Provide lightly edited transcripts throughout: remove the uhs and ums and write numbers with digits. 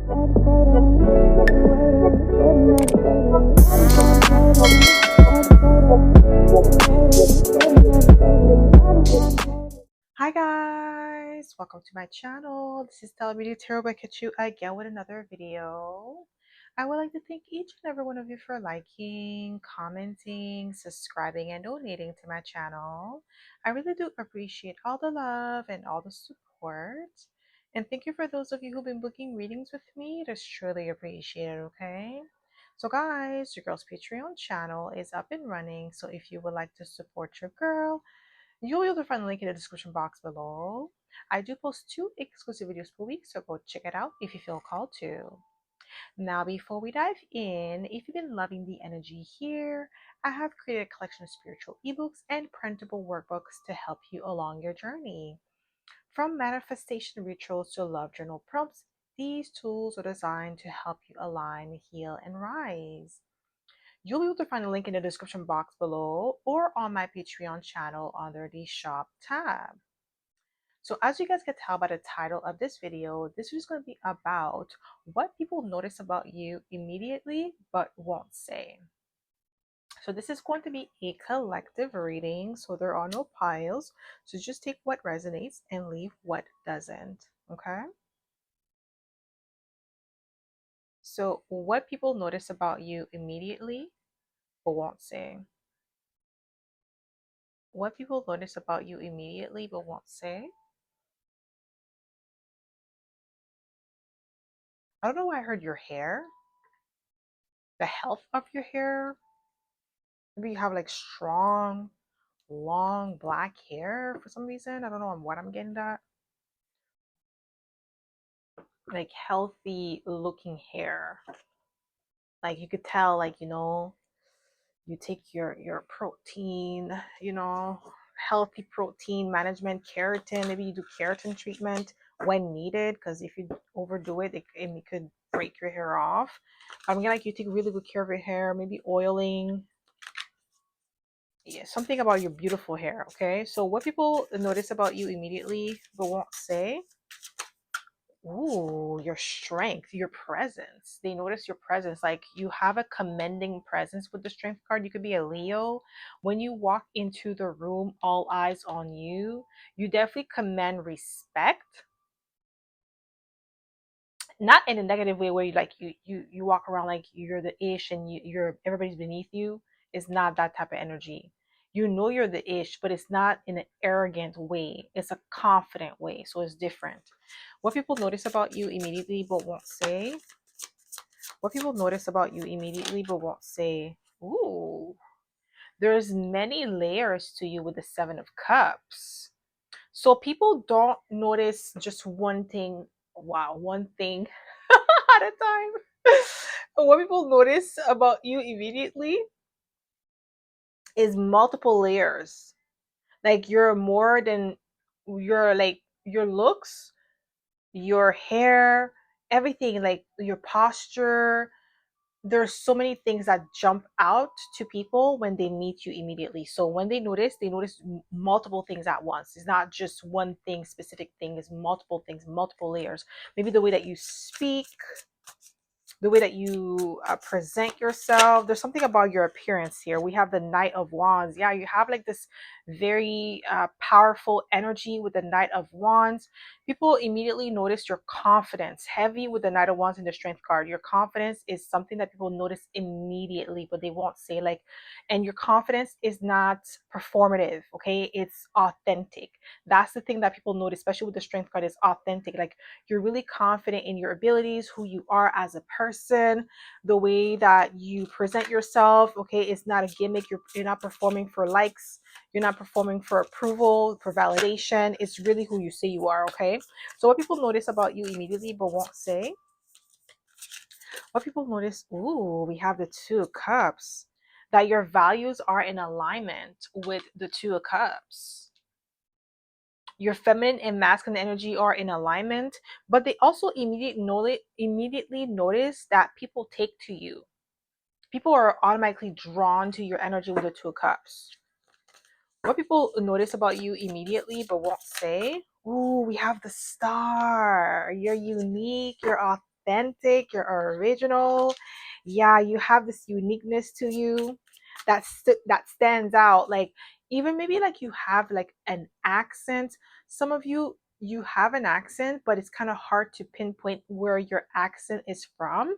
Hi guys, welcome to my channel. This is Telemedia Tarot by Kachu again with another video. I would like to thank each and every one of you for liking, commenting, subscribing, and donating to my channel. I really do appreciate all the love and all the support. And thank you for those of you who've been booking readings with me. It is truly appreciated, okay? So guys, your girl's Patreon channel is up and running. So if you would like to support your girl, you'll be able to find the link in the description box below. I do post 2 exclusive videos per week, so go check it out if you feel called to. Now, before we dive in, if you've been loving the energy here, I have created a collection of spiritual ebooks and printable workbooks to help you along your journey. From manifestation rituals to love journal prompts, these tools are designed to help you align, heal, and rise. You'll be able to find a link in the description box below or on my Patreon channel under the shop tab. So as you guys can tell by the title of this video, this is going to be about what people notice about you immediately but won't say. So this is going to be a collective reading, so there are no piles. So just take what resonates and leave what doesn't, okay? So what people notice about you immediately but won't say. What people notice about you immediately but won't say. I don't know why I heard your hair, the health of your hair. Maybe you have like strong, long black hair for some reason. I don't know what I'm getting that. Like healthy looking hair. Like you could tell, like, you take your protein, healthy protein management, keratin. Maybe you do keratin treatment when needed, because if you overdo it, it could break your hair off. I mean, like you take really good care of your hair, maybe oiling. Yeah, something about your beautiful hair. Okay, so what people notice about you immediately but won't say. Ooh, your strength, your presence. They notice your presence. Like you have a commending presence with the strength card. You could be a Leo. When you walk into the room, all eyes on you, you definitely command respect. Not in a negative way where you walk around like you're the ish and you're everybody's beneath you. It's not that type of energy. You know you're the ish, but it's not in an arrogant way. It's a confident way, so it's different. What people notice about you immediately but won't say. What people notice about you immediately but won't say. Ooh, there's many layers to you with the 7 of Cups. So people don't notice just one thing. Wow, one thing at a time. What people notice about you immediately is multiple layers. Like you're more than your looks, your hair, everything, like your posture. There's so many things that jump out to people when they meet you immediately. So when they notice multiple things at once. It's not just one thing, specific thing. It's multiple things, multiple layers. Maybe the way that you speak, the way that you present yourself. There's something about your appearance here. We have the Knight of Wands. Yeah, you have like this very powerful energy with the Knight of Wands. People immediately notice your confidence. Heavy with the Knight of Wands and the Strength card. Your confidence is something that people notice immediately, but they won't say like, and your confidence is not performative, okay? It's authentic. That's the thing that people notice, especially with the Strength card, is authentic. Like you're really confident in your abilities, who you are as a person, the way that you present yourself. Okay, it's not a gimmick. You're not performing for likes. You're not performing for approval, for validation. It's really who you say you are. Okay, so what people notice about you immediately but won't say. What people notice, ooh, we have the 2 of Cups, that your values are in alignment with the 2 of Cups. Your feminine and masculine energy are in alignment, but they also immediately notice that people take to you. People are automatically drawn to your energy with the 2 of Cups. What people notice about you immediately but won't say. Ooh, we have the Star. You're unique, you're authentic, you're original. Yeah, you have this uniqueness to you that stands out. Like even maybe like you have like an accent. Some of you have an accent, but it's kind of hard to pinpoint where your accent is from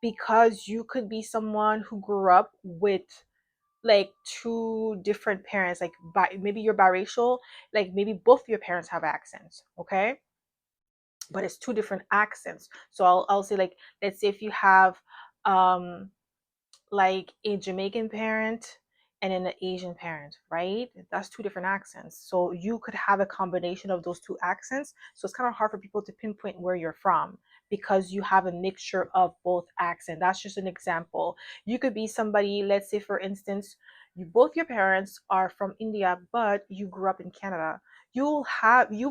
because you could be someone who grew up with like two different parents, like maybe you're biracial, like maybe both your parents have accents, okay? But it's two different accents. So I'll say like, let's say if you have um like a Jamaican parent and then an Asian parent, right? That's two different accents. So you could have a combination of those two accents. So it's kind of hard for people to pinpoint where you're from because you have a mixture of both accents. That's just an example. You could be somebody, let's say for instance, you both your parents are from India, but you grew up in Canada. You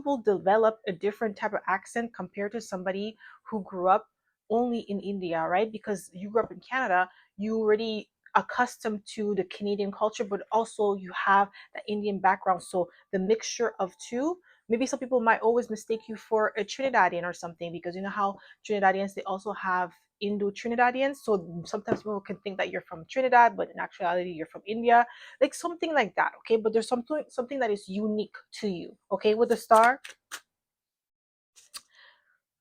will develop a different type of accent compared to somebody who grew up only in India, right? Because you grew up in Canada, you already accustomed to the Canadian culture, but also you have the Indian background. So the mixture of two, maybe some people might always mistake you for a Trinidadian or something because you know how Trinidadians they also have Indo Trinidadians. So sometimes people can think that you're from Trinidad, but in actuality you're from India, like something like that. Okay, but there's something that is unique to you. Okay, with the star.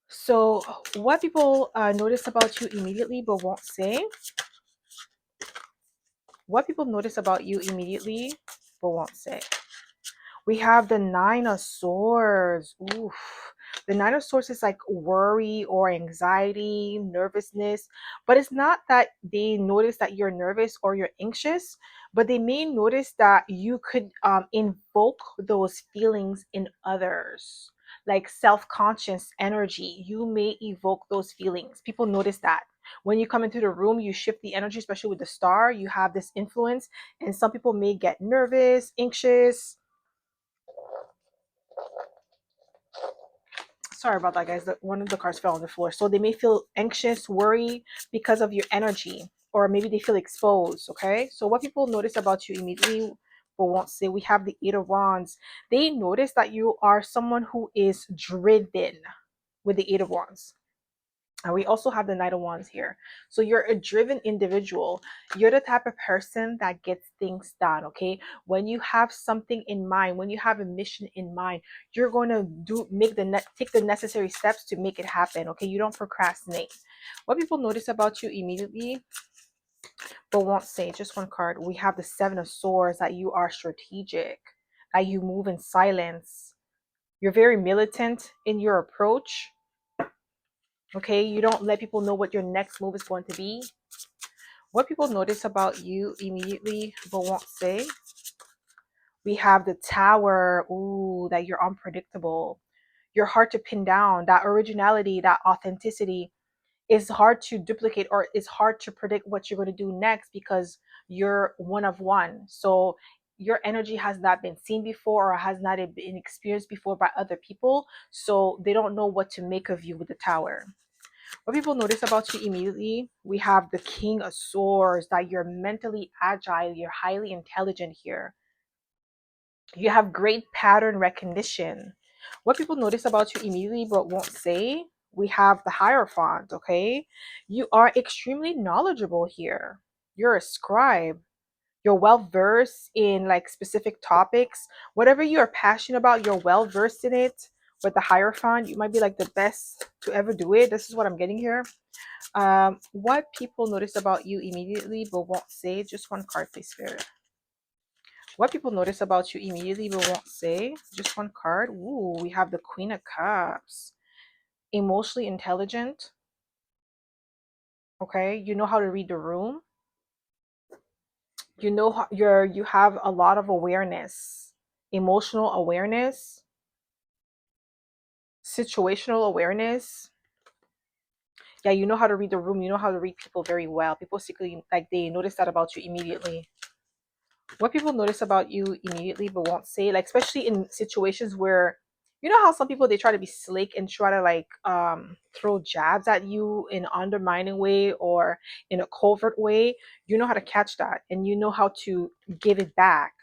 So what people notice about you immediately but won't say. What people notice about you immediately but won't say. We have the Nine of Swords. Oof. The Nine of Swords is like worry or anxiety, nervousness, but it's not that they notice that you're nervous or you're anxious, but they may notice that you could invoke those feelings in others. Like self-conscious energy, you may evoke those feelings. People notice that. When you come into the room, you shift the energy, especially with the star, you have this influence, and some people may get nervous, anxious. Sorry about that, guys. One of the cards fell on the floor. So they may feel anxious, worry because of your energy, or maybe they feel exposed. Okay. So what people notice about you immediately but won't say, we have the Eight of Wands. They notice that you are someone who is driven with the Eight of Wands. And we also have the Knight of Wands here. So you're a driven individual. You're the type of person that gets things done, okay? When you have something in mind, when you have a mission in mind, you're going to take the necessary steps to make it happen, okay? You don't procrastinate. What people notice about you immediately but won't say, just one card. We have the Seven of Swords, that you are strategic, that you move in silence. You're very militant in your approach. Okay, you don't let people know what your next move is going to be. What people notice about you immediately but won't say. We have the Tower. Ooh, that you're unpredictable. You're hard to pin down. That originality, that authenticity is hard to duplicate, or it's hard to predict what you're going to do next because you're one of one. So your energy has not been seen before or has not been experienced before by other people. So they don't know what to make of you with the Tower. What people notice about you immediately, we have the King of Swords, that you're mentally agile, you're highly intelligent here. You have great pattern recognition. What people notice about you immediately but won't say, we have the Hierophant, okay? You are extremely knowledgeable here. You're a scribe. You're well versed in like specific topics. Whatever you are passionate about, you're well versed in it. With the Hierophant, you might be like the best to ever do it. This is what I'm getting here. What people notice about you immediately but won't say. Just one card, please, Spirit. What people notice about you immediately but won't say. Just one card. Ooh, we have the Queen of Cups. Emotionally intelligent. Okay, you know how to read the room. You know how you have a lot of awareness, emotional awareness, situational awareness. Yeah, you know how to read the room. You know how to read people very well. People secretly like they notice that about you immediately. What people notice about you immediately but won't say, like especially in situations where you know how some people they try to be slick and try to like throw jabs at you in an undermining way or in a covert way. You know how to catch that and you know how to give it back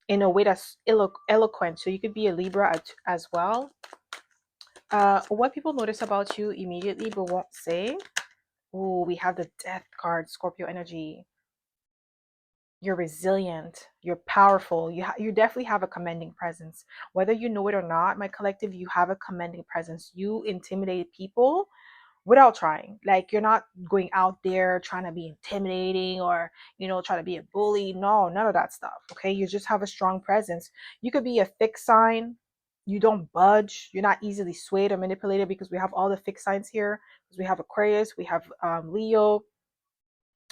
in a way that's eloquent. So you could be a Libra as well. What people notice about you immediately but won't say. Ooh, we have the death card, Scorpio energy. You're resilient, you're powerful, you definitely have a commanding presence. Whether you know it or not, my collective, you have a commanding presence. You intimidate people without trying. Like, you're not going out there trying to be intimidating or, trying to be a bully. No, none of that stuff. Okay, you just have a strong presence. You could be a fixed sign. You don't budge. You're not easily swayed or manipulated, because we have all the fixed signs here. Because we have Aquarius, we have Leo,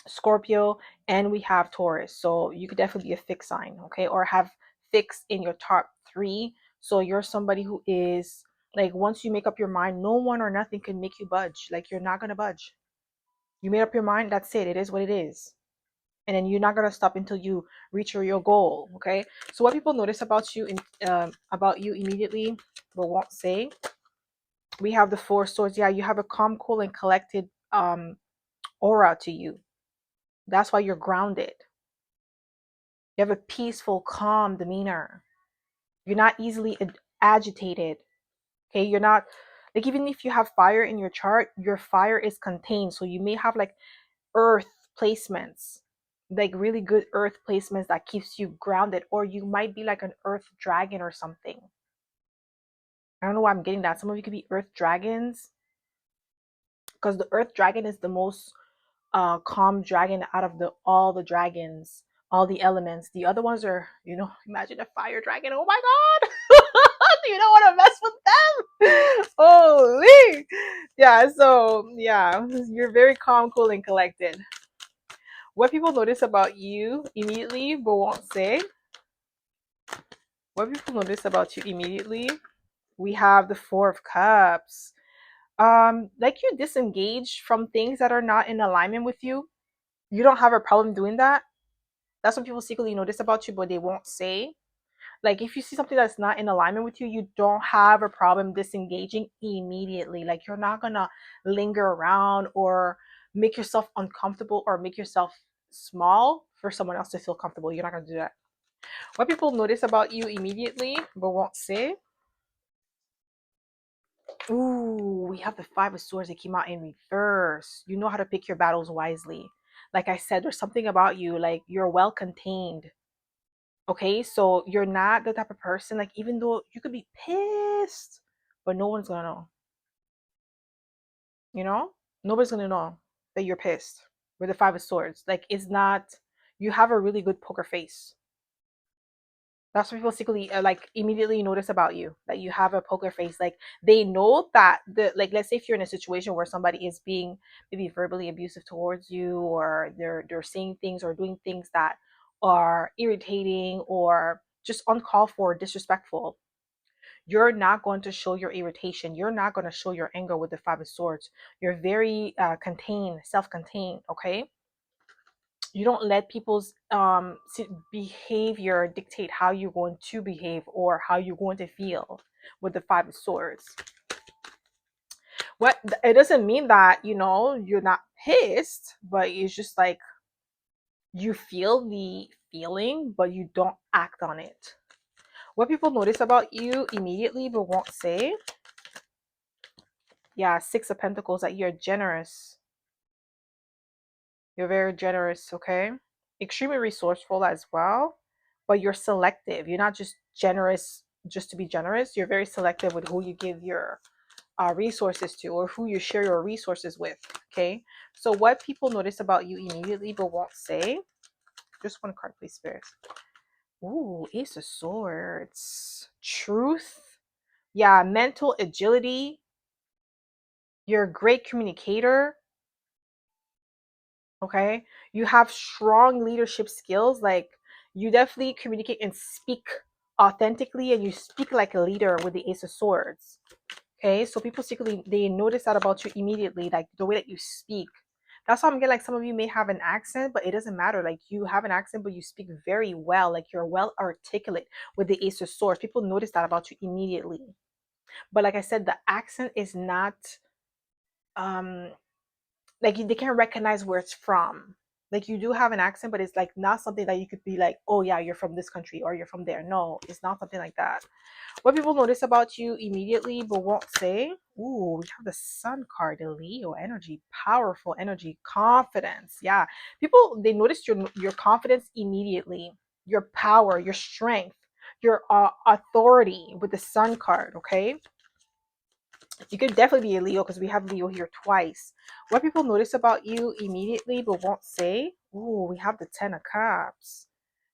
Scorpio, and we have Taurus. So you could definitely be a fixed sign, okay, or have fixed in your top three. So you're somebody who is like, once you make up your mind, no one or nothing can make you budge. Like, you're not gonna budge. You made up your mind, that's it. It is what it is. And then you're not gonna stop until you reach your goal. Okay. So what people notice about you about you immediately but won't say. We have the Four Swords. Yeah, you have a calm, cool, and collected aura to you. That's why you're grounded. You have a peaceful, calm demeanor. You're not easily agitated. Okay, you're not like, even if you have fire in your chart, your fire is contained. So you may have like earth placements, like really good earth placements that keeps you grounded, or you might be like an earth dragon or something. I don't know why I'm getting that. Some of you could be earth dragons, because the earth dragon is the most calm dragon out of the all the dragons, all the elements. The other ones are, imagine a fire dragon. Oh my god. You don't want to mess with them. Holy. Yeah, so yeah, you're very calm, cool, and collected. What people notice about you immediately but won't say. What people notice about you immediately. We have the Four of Cups. Like, you disengage from things that are not in alignment with you. You don't have a problem doing that. That's what people secretly notice about you, but they won't say. Like, if you see something that's not in alignment with you, you don't have a problem disengaging immediately. Like, you're not gonna linger around or make yourself uncomfortable or make yourself small for someone else to feel comfortable. You're not gonna do that. What people notice about you immediately but won't say. Ooh, we have the Five of Swords that came out in reverse. You know how to pick your battles wisely. Like I said, there's something about you, like, you're well contained. Okay, so you're not the type of person, like, even though you could be pissed, but no one's gonna know. You know, nobody's gonna know that you're pissed with the Five of Swords. Like, it's not. You have a really good poker face. That's what people secretly like immediately notice about you, that you have a poker face. Like, they know that like, let's say if you're in a situation where somebody is being maybe verbally abusive towards you, or they're saying things or doing things that are irritating or just uncalled for, disrespectful. You're not going to show your irritation. You're not going to show your anger with the Five of Swords. You're very contained, self-contained. Okay, you don't let people's behavior dictate how you're going to behave or how you're going to feel with the Five of Swords. What it doesn't mean that you're not pissed, but it's just like, you feel the feeling but you don't act on it. What people notice about you immediately but won't say. Yeah, Six of Pentacles, that you're generous. You're very generous, okay? Extremely resourceful as well, but you're selective. You're not just generous just to be generous. You're very selective with who you give your resources to, or who you share your resources with, okay? So what people notice about you immediately but won't say. Just one card, please, Spirit. Ooh, Ace of Swords. Truth. Yeah, mental agility. You're a great communicator. Okay, you have strong leadership skills. Like, you definitely communicate and speak authentically, and you speak like a leader with the Ace of Swords. Okay, so people secretly, they notice that about you immediately, like the way that you speak. That's why I'm getting, like, some of you may have an accent, but it doesn't matter. Like, you have an accent but you speak very well. Like, you're well articulate with the Ace of Swords. People notice that about you immediately. But like I said, the accent is not um like, they can't recognize where it's from. Like you do have an accent, but it's like not something that you could be like, oh yeah, you're from this country or you're from there. No, it's not something like that. What people notice about you immediately but won't say. Ooh, we have the Sun card, the Leo energy, powerful energy, confidence. Yeah, people they notice your confidence immediately, your power, your strength, your authority with the Sun card. Okay, you could definitely be a Leo because we have Leo here twice. What people notice about you immediately but won't say. Ooh, we have the Ten of Cups.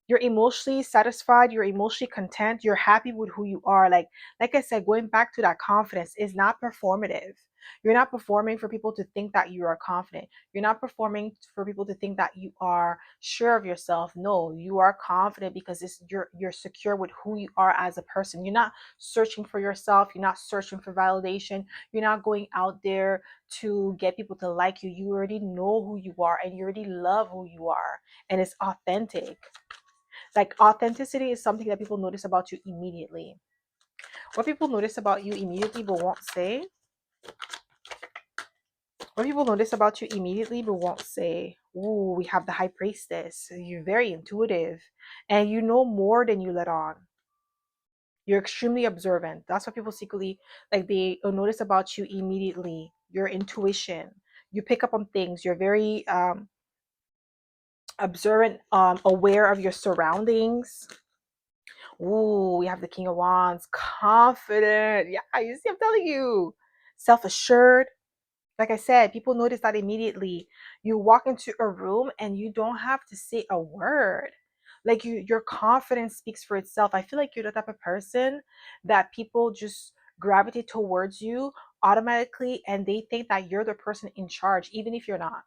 You're emotionally satisfied, you're emotionally content, you're happy with who you are. Like I said, going back to that confidence is not performative. You're not performing for people to think that you are confident. You're not performing for people to think that you are sure of yourself. No, you are confident because you're secure with who you are as a person. You're not searching for yourself, you're not searching for validation, you're not going out there to get people to like you. You already know who you are and you already love who you are, and it's authentic. Like authenticity is something that people notice about you immediately. What people notice about you immediately but won't say. What people notice about you immediately but won't say. Ooh, we have the High Priestess. You're very intuitive and you know more than you let on. You're extremely observant. That's what people secretly like they notice about you immediately. Your intuition. You pick up on things. You're very observant, aware of your surroundings. Ooh, we have the King of Wands. Confident. Yeah, you see, I'm telling you. Self assured. Like I said, people notice that immediately. You walk into a room and you don't have to say a word. Like your confidence speaks for itself. I feel like you're the type of person that people just gravitate towards you automatically and they think that you're the person in charge, even if you're not.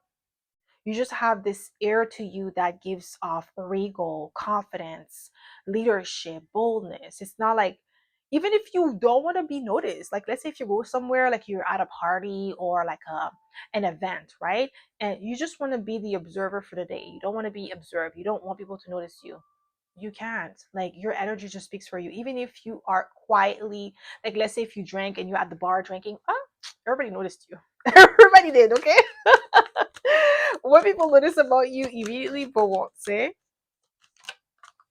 You just have this air to you that gives off regal confidence, leadership, boldness. It's not like, even if you don't want to be noticed, like let's say if you go somewhere, like you're at a party or like an event, right? And you just want to be the observer for the day. You don't want to be observed. You don't want people to notice you. You can't. Like your energy just speaks for you. Even if you are quietly, like let's say if you drank and you're at the bar drinking, everybody noticed you. Everybody did, okay? What people notice about you immediately but won't say.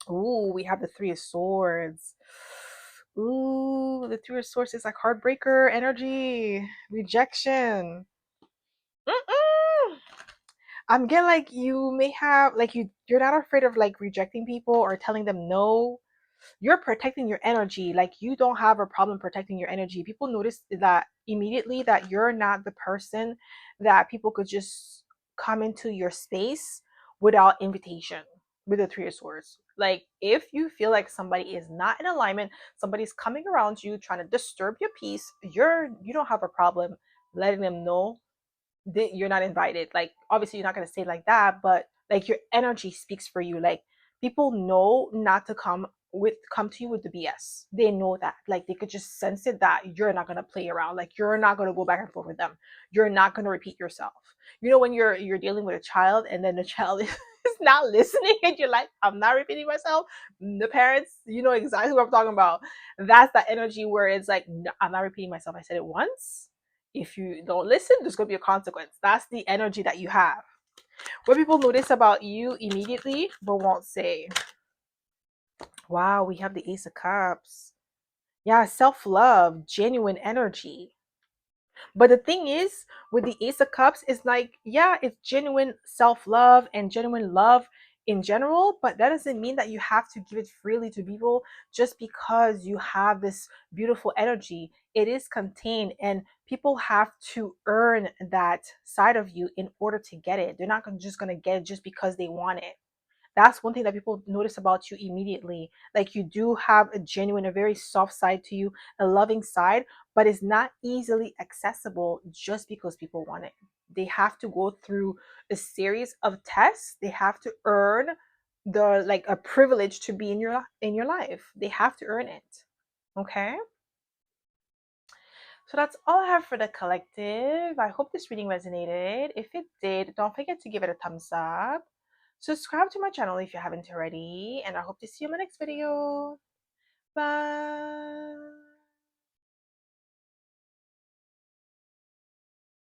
Ooh, we have the Three of Swords. Ooh, the Three of Swords is like heartbreaker energy, rejection. Mm-mm. I'm getting like you may have like you're not afraid of like rejecting people or telling them no. You're protecting your energy. Like you don't have a problem protecting your energy. People notice that immediately that you're not the person that people could just come into your space without invitation with the Three of Swords. Like if you feel like somebody is not in alignment, somebody's coming around you trying to disturb your peace, you don't have a problem letting them know you're not invited. Like obviously you're not going to say it like that, but like your energy speaks for you. Like people know not to come to you with the BS. They know that. Like they could just sense it that you're not going to play around. Like you're not going to go back and forth with them. You're not going to repeat yourself. You know when you're dealing with a child and then the child is not listening and you're like, I'm not repeating myself. The parents, you know exactly what I'm talking about. That's that energy where it's like, no, I'm not repeating myself. I said it once. If you don't listen, there's going to be a consequence. That's the energy that you have. What people notice about you immediately but won't say. Wow, we have the Ace of Cups. Yeah, self-love, genuine energy. But the thing is, with the Ace of Cups, it's like, yeah, it's genuine self-love and genuine love in general, but that doesn't mean that you have to give it freely to people just because you have this beautiful energy. It is contained, and people have to earn that side of you in order to get it. They're not just going to get it just because they want it. That's one thing that people notice about you immediately. Like you do have a genuine, a very soft side to you, a loving side, but it's not easily accessible just because people want it. They have to go through a series of tests. They have to earn the like a privilege to be in your life. They have to earn it. Okay? So that's all I have for the collective. I hope this reading resonated. If it did, don't forget to give it a thumbs up. Subscribe to my channel if you haven't already, and I hope to see you in my next video. Bye.